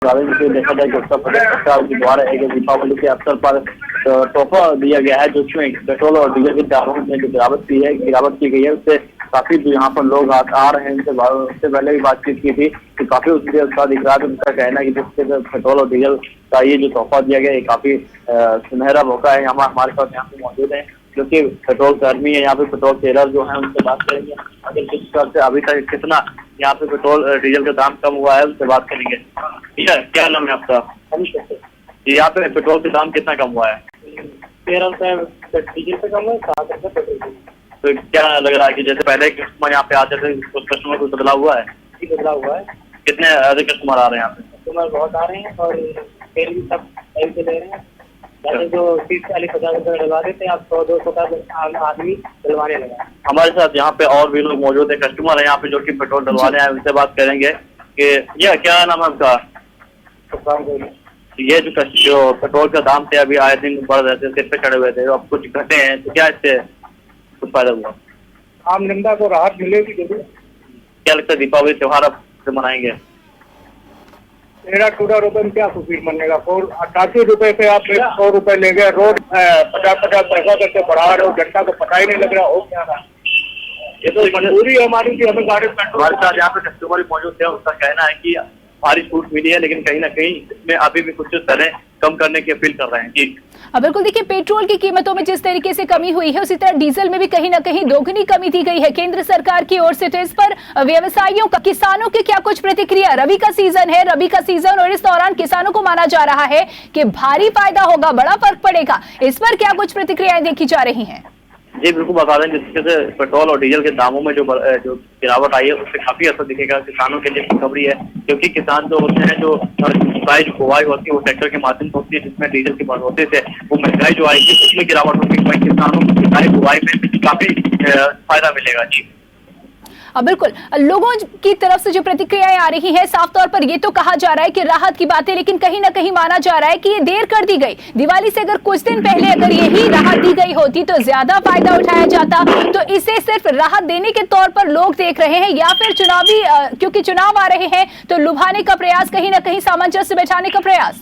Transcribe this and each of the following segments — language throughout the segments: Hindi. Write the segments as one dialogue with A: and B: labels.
A: देखा जाए कि उत्तर प्रदेश सरकार के द्वारा एक दीपावली के अवसर पर तोहफा दिया गया है, जिसमें पेट्रोल और डीजल के दामों में जो गिरावट की गई है, उससे काफी जो यहाँ पर लोग आ रहे हैं। उससे पहले भी बातचीत की थी कि काफी उससे उत्साह दिख रहा है। तो उनका कहना है कि जिससे पेट्रोल और डीजल का ये जो तोहफा दिया गया है, काफी सुनहरा मौका है। हमारे साथ यहाँ पे मौजूद है जो कि पेट्रोल कर्मी है, यहाँ पे पेट्रोल सेलर जो है, उनसे बात करेंगे। अगर किस तरह से अभी तक कितना यहाँ पे पेट्रोल डीजल का दाम कम हुआ है, उससे बात करेंगे। ठीक है, क्या नाम है आपका? यहाँ पे पेट्रोल का दाम कितना कम हुआ है?
B: 13 रुपए डीजल पे कम है, 7 रुपए पेट्रोल।
A: तो क्या लग रहा है कि जैसे पहले कस्टमर यहाँ पे आते थे, उस कस्टमर को बदलाव हुआ है?
B: बदलाव हुआ है।
A: कितने अधिक कस्टमर आ रहे हैं यहाँ पे?
B: कस्टमर बहुत आ रहे हैं और तेल भी सब टाइम से ले रहे हैं। पहले जो 30-40-50 रुपए डलवा देते हैं, आप 100-200 का आदमी डलवाने लगा।
A: हमारे साथ यहाँ पे और भी लोग मौजूद है, कस्टमर है यहाँ पे जो कि पेट्रोल डलवाने आए, उनसे बात करेंगे कि ये क्या नाम है आपका? ये जो पेट्रोल का दाम थे अभी आए दिन बढ़ रहे थे, सिर पे चढ़े हुए थे, अब कुछ घटे हैं, तो क्या इससे कुछ फायदा हुआ?
B: आम जनता को राहत मिलेगी जरूर।
A: क्या लगता है दीपावली त्योहार अब से मनाएंगे?
B: 13-14 रुपए में क्या सुपीट बनेगा? 88 रुपए पे आप 100 रुपए ले गए, रोज 50-50 पैसा करके बढ़ा रहे हो, जनता को पता ही नहीं लग रहा हो क्या रहा। ये तो मजबूरी है हमारी कि हमें गाड़ी पेट्रोल।
A: हमारे साथ यहाँ पे कस्टमर मौजूद है, उनका कहना है कि भारी छूट मिली है, लेकिन कहीं ना कहीं इसमें अभी भी कुछ तरह कम करने की अपील कर रहे हैं। जी
C: बिल्कुल, देखिए पेट्रोल की कीमतों में जिस तरीके से कमी हुई है, उसी तरह डीजल में भी कहीं ना कहीं दोगुनी कमी दी गई है केंद्र सरकार की ओर से। तो इस पर व्यवसायियों का, किसानों की क्या कुछ प्रतिक्रिया? रबी का सीजन है, रबी का सीजन, और इस दौरान किसानों को माना जा रहा है कि भारी फायदा होगा, बड़ा फर्क पड़ेगा। इस पर क्या कुछ प्रतिक्रियाएं देखी जा रही हैं?
A: जी बिल्कुल बता दें, जिस तरह से पेट्रोल और डीजल के दामों में जो गिरावट आई है, उससे काफी असर दिखेगा किसानों के लिए। खुशखबरी है, क्योंकि किसान जो होते हैं, जो बुवाई होती है वो ट्रैक्टर के माध्यम से होती है, जिसमें डीजल की बढ़ोतरी से वो महंगाई जो आएगी उसमें गिरावट होगी। वहीं किसानों को सिंचाई बुवाई में काफी फायदा मिलेगा। जी
C: बिल्कुल, लोगों की तरफ से जो प्रतिक्रियाएं आ रही है, साफ तौर पर ये तो कहा जा रहा है कि राहत की बातें, लेकिन कहीं ना कहीं माना जा रहा है कि ये देर कर दी गई। दिवाली से अगर कुछ दिन पहले अगर यही राहत दी गई होती तो ज्यादा फायदा उठाया जाता। तो इसे सिर्फ राहत देने के तौर पर लोग देख रहे हैं, या फिर चुनावी, क्योंकि चुनाव आ रहे हैं तो लुभाने का प्रयास, कहीं ना कहीं सामंजस्य बैठाने का प्रयास?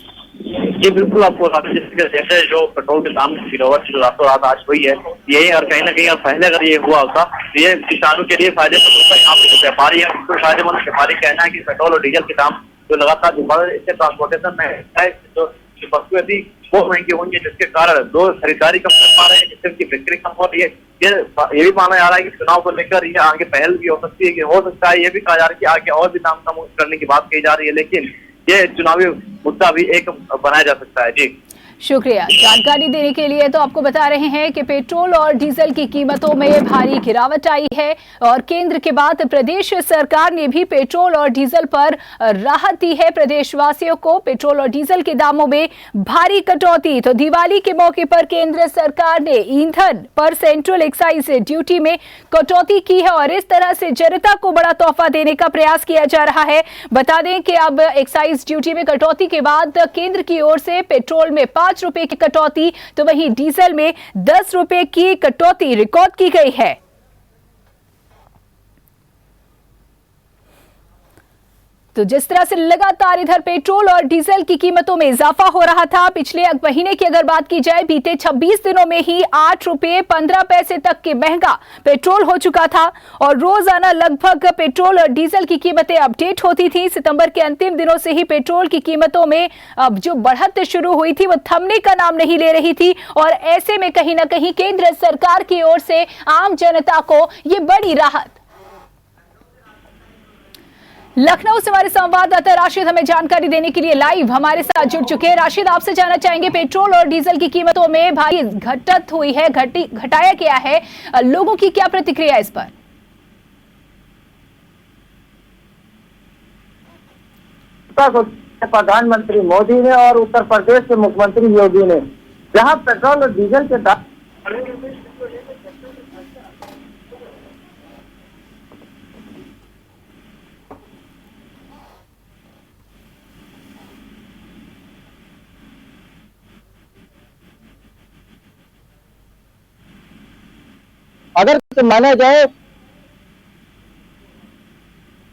A: जी बिल्कुल, आपको जैसे जो पेट्रोल के दाम की गिरावट जो रातों रात आज हुई है, ये और कहीं ना कहीं पहले अगर ये हुआ होता तो ये किसानों के लिए फायदेमंद होता है। यहाँ पे व्यापारी है उनको फायदेमंद। व्यापारी कहना है कि पेट्रोल और डीजल के दाम जो लगातार जो बढ़ रहे, इससे ट्रांसपोर्टेशन में जो वस्तुएं थी वो महंगी होंगी, जिसके कारण लोग खरीदारी कम कर पा रहे हैं, जिससे उनकी बिक्री कम हो रही है। ये भी माना जा रहा है कि चुनाव को लेकर ये आगे पहल भी हो सकती है, कि हो सकता है ये भी कहा जा रहा है कि आगे और भी दाम कम करने की बात कही जा रही है, लेकिन ये चुनावी मुद्दा भी एक बनाया जा सकता है। जी
C: शुक्रिया जानकारी देने के लिए। तो आपको बता रहे हैं कि पेट्रोल और डीजल की कीमतों में भारी गिरावट आई है, और केंद्र के बाद प्रदेश सरकार ने भी पेट्रोल और डीजल पर राहत दी है प्रदेशवासियों को। पेट्रोल और डीजल के दामों में भारी कटौती। तो दिवाली के मौके पर केंद्र सरकार ने ईंधन पर सेंट्रल एक्साइज ड्यूटी में कटौती की है, और इस तरह से जनता को बड़ा तोहफा देने का प्रयास किया जा रहा है। बता दें कि अब एक्साइज ड्यूटी में कटौती के बाद केंद्र की ओर से पेट्रोल में 5 रुपए की कटौती, तो वहीं डीजल में 10 रुपए की कटौती रिकॉर्ड की गई है। तो जिस तरह से लगातार इधर पेट्रोल और डीजल की कीमतों में इजाफा हो रहा था, पिछले महीने की अगर बात की जाए, बीते 26 दिनों में ही 8 रुपए 15 पैसे तक के महंगा पेट्रोल हो चुका था, और रोजाना लगभग पेट्रोल और डीजल की कीमतें अपडेट होती थी। सितंबर के अंतिम दिनों से ही पेट्रोल की कीमतों में अब जो बढ़त शुरू हुई थी वो थमने का नाम नहीं ले रही थी, और ऐसे में कहीं ना कहीं केंद्र सरकार की ओर से आम जनता को ये बड़ी राहत। लखनऊ से हमारे संवाददाता राशिद हमें जानकारी देने के लिए लाइव हमारे साथ जुड़ चुके हैं। राशिद, आपसे जानना चाहेंगे, पेट्रोल और डीजल की कीमतों में भारी घटत हुई है, घटाया गया है, लोगों की क्या प्रतिक्रिया इस पर?
D: प्रधानमंत्री मोदी ने और उत्तर प्रदेश के मुख्यमंत्री योगी ने, जहां पेट्रोल और डीजल के दाम अगर माना जाए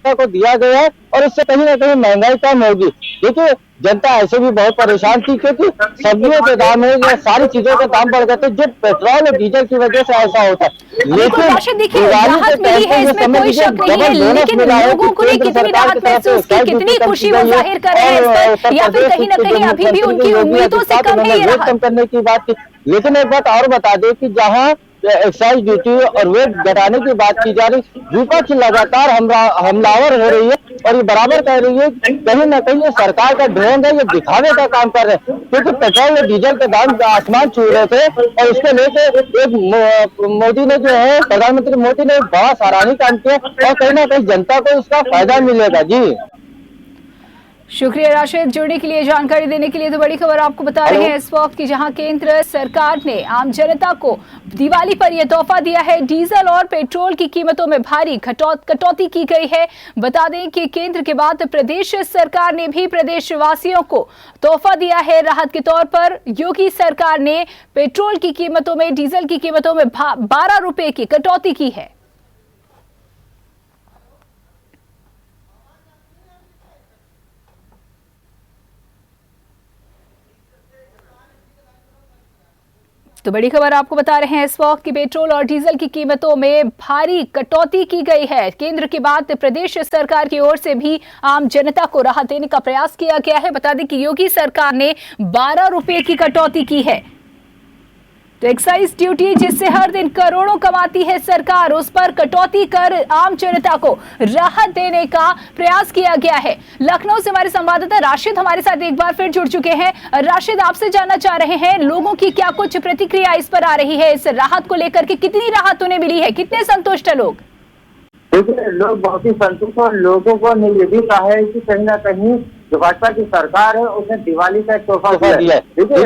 D: को दिया गया है, और उससे कहीं ना कहीं महंगाई कम होगी।
E: देखिए जनता ऐसे भी बहुत परेशान थी क्योंकि सब्जियों के दाम हो गए, सारी चीजों के दाम बढ़ गए थे, जो पेट्रोल और डीजल की वजह से ऐसा होता है।
C: लेकिन देखिए राहत मिली है, इसमें कोई शक नहीं है, लेकिन लोगों को कितनी राहत महसूस की, कितनी खुशी वो जाहिर कर रहे हैं इस पर, या फिर कहीं ना कहीं अभी भी उनकी उम्मीदों से कम है ये राहत?
E: कम करने की बात की, लेकिन एक बात और बता दें कि जहाँ एक्साइज ड्यूटी और वेट घटाने की बात की जा रही, विपक्ष लगातार हमलावर हो रही है और ये बराबर कह रही है कहीं ना कहीं ये सरकार का ढोंग है, ये दिखावे का काम कर रहे हैं, क्योंकि पेट्रोल और डीजल के दाम आसमान छू रहे थे और इसके लेकर एक मोदी ने जो है, प्रधानमंत्री मोदी ने एक बड़ा सराहनीय काम किया और कहीं ना कहीं जनता को इसका फायदा मिलेगा। जी
C: शुक्रिया राशिद, जुड़ने के लिए, जानकारी देने के लिए। तो बड़ी खबर आपको बता रहे हैं इस वक्त की जहां केंद्र सरकार ने आम जनता को दिवाली पर यह तोहफा दिया है। डीजल और पेट्रोल की कीमतों में भारी कटौती की गई है। बता दें कि केंद्र के बाद प्रदेश सरकार ने भी प्रदेशवासियों को तोहफा दिया है राहत के तौर पर। योगी सरकार ने पेट्रोल की कीमतों में, डीजल की कीमतों में 12 रुपए की कटौती की है। तो बड़ी खबर आपको बता रहे हैं इस वक्त की पेट्रोल और डीजल की कीमतों में भारी कटौती की गई है। केंद्र के बाद प्रदेश सरकार की ओर से भी आम जनता को राहत देने का प्रयास किया गया है। बता दें कि योगी सरकार ने 12 रुपए की कटौती की है। तो एक्साइज ड्यूटी जिससे हर दिन करोड़ों कमाती है सरकार, उस पर कटौती कर आम जनता को राहत देने का प्रयास किया गया है। लखनऊ से हमारे संवाददाता राशिद हमारे साथ एक बार फिर जुड़ चुके हैं। राशिद, आपसे जानना चाह रहे हैं लोगों की क्या कुछ प्रतिक्रिया इस पर आ रही है, इस राहत को लेकर के कितनी राहत उन्हें मिली है, कितने संतुष्ट है लोग?
D: देखिए लोग बहुत ही संतुष्ट और लोगों को ने ये भी कहा है कि कहीं ना कहीं जो भाजपा की सरकार है उसने दिवाली का एक तोहफा दिया है। देखिए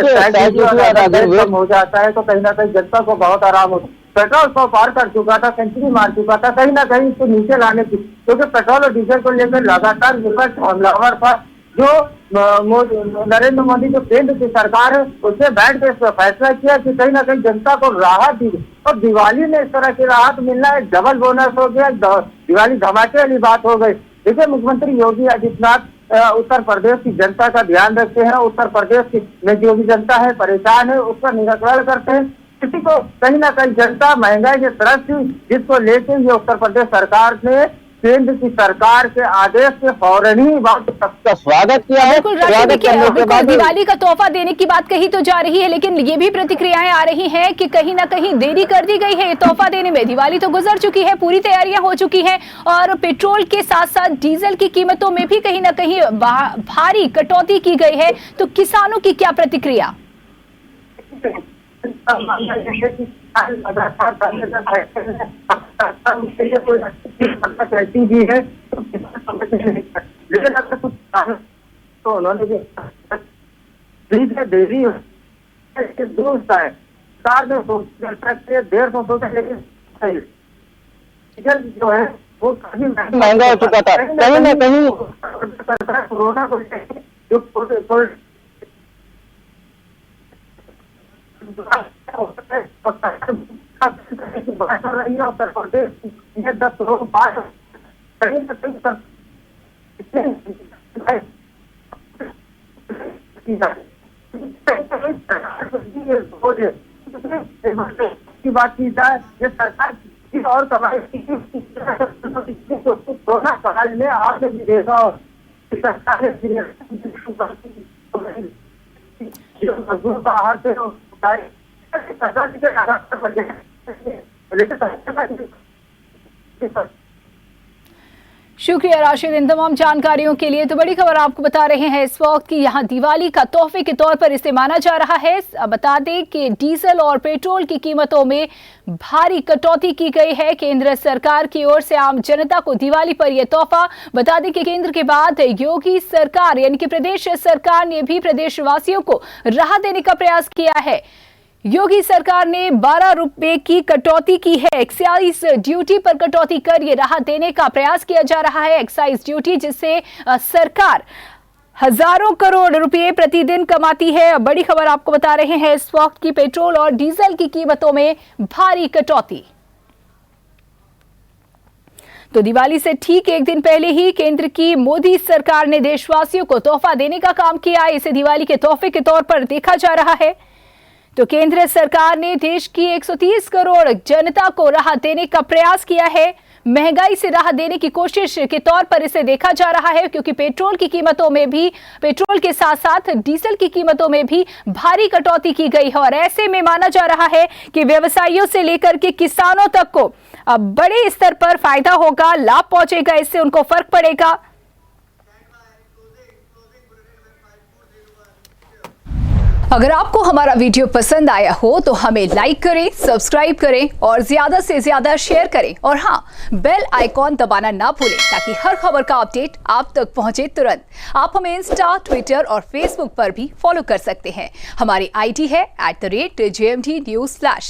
D: कम हो जाता है तो कहीं ना कहीं जनता को बहुत आराम होता है। पेट्रोल 100 पार कर चुका था, सेंचुरी मार चुका था, कहीं ना कहीं इसको नीचे लाने की, क्योंकि पेट्रोल और डीजल को लेकर लगातार विपक्ष हमलावर था। जो नरेंद्र मोदी जो केंद्र की सरकार है उसने बैठ के फैसला किया कि कहीं ना कहीं जनता को राहत दी, और दिवाली में इस तरह की राहत मिलना एक डबल बोनस हो गया, दिवाली धमाके वाली बात हो गई। देखिए मुख्यमंत्री योगी आदित्यनाथ उत्तर प्रदेश की जनता का ध्यान रखते हैं। उत्तर प्रदेश में जो भी जनता है परेशान है उसका निराकरण करते हैं। किसी को कहीं ना कहीं जनता महंगाई की तरफ थी, जिसको लेकर ये उत्तर प्रदेश सरकार ने केंद्र की सरकार के आदेश के फौरन ही बात का स्वागत किया है।
C: बिल्कुल दिवाली का तोहफा देने की बात कही तो जा रही है, लेकिन ये भी प्रतिक्रियाएं आ रही हैं कि कहीं ना कहीं देरी कर दी गई है ये तोहफा देने में। दिवाली तो गुजर चुकी है, पूरी तैयारियां हो चुकी हैं और पेट्रोल के साथ साथ डीजल की कीमतों में भी कहीं ना कहीं भारी कटौती की गई है। तो किसानों की क्या प्रतिक्रिया?
D: कहती भी है लेकिन अगर कुछ तो उन्होंने देरी दुरुस्त है। सरकार ने सोचा देर से सोचा, लेकिन जो है वो काफी
E: महंगा हो चुका था। कहीं ना कहीं
D: सरकार कोरोना को जो रही है उत्तर प्रदेश ये 10 करोड़ पास कहीं ना कहीं की बात की जाए, ये सरकार और कमाई कोरोना काल में आपने भी देखा सरकार मजदूर का आहार से
C: शुक्रिया राशिद इन तमाम जानकारियों के लिए। तो बड़ी खबर आपको बता रहे हैं इस वक्त की यहाँ दिवाली का तोहफे के तौर पर इसे माना जा रहा है। बता दें कि डीजल और पेट्रोल की कीमतों में भारी कटौती की गई है केंद्र सरकार की ओर से आम जनता को दिवाली पर यह तोहफा। बता दें कि केंद्र के बाद योगी सरकार यानी कि प्रदेश सरकार ने भी प्रदेशवासियों को राहत देने का प्रयास किया है। योगी सरकार ने 12 रुपए की कटौती की है। एक्साइज ड्यूटी पर कटौती कर ये राहत देने का प्रयास किया जा रहा है। एक्साइज ड्यूटी जिससे सरकार हजारों करोड़ रुपए प्रतिदिन कमाती है। बड़ी खबर आपको बता रहे हैं इस वक्त की पेट्रोल और डीजल की कीमतों में भारी कटौती। तो दिवाली से ठीक एक दिन पहले ही केंद्र की मोदी सरकार ने देशवासियों को तोहफा देने का काम किया। इसे दिवाली के तोहफे के तौर पर देखा जा रहा है। तो केंद्र सरकार ने देश की 130 करोड़ जनता को राहत देने का प्रयास किया है। महंगाई से राहत देने की कोशिश के तौर पर इसे देखा जा रहा है, क्योंकि पेट्रोल की कीमतों में भी, पेट्रोल के साथ साथ डीजल की कीमतों में भी भारी कटौती की गई है। और ऐसे में माना जा रहा है कि व्यवसायियों से लेकर के किसानों तक को अब बड़े स्तर पर फायदा होगा, लाभ पहुंचेगा, इससे उनको फर्क पड़ेगा। अगर आपको हमारा वीडियो पसंद आया हो तो हमें लाइक करें, सब्सक्राइब करें और ज्यादा से ज्यादा शेयर करें। और हाँ, बेल आइकॉन दबाना ना भूलें ताकि हर खबर का अपडेट आप तक पहुंचे तुरंत। आप हमें इंस्टा, ट्विटर और फेसबुक पर भी फॉलो कर सकते हैं। हमारी आईडी है @JMT News Flash।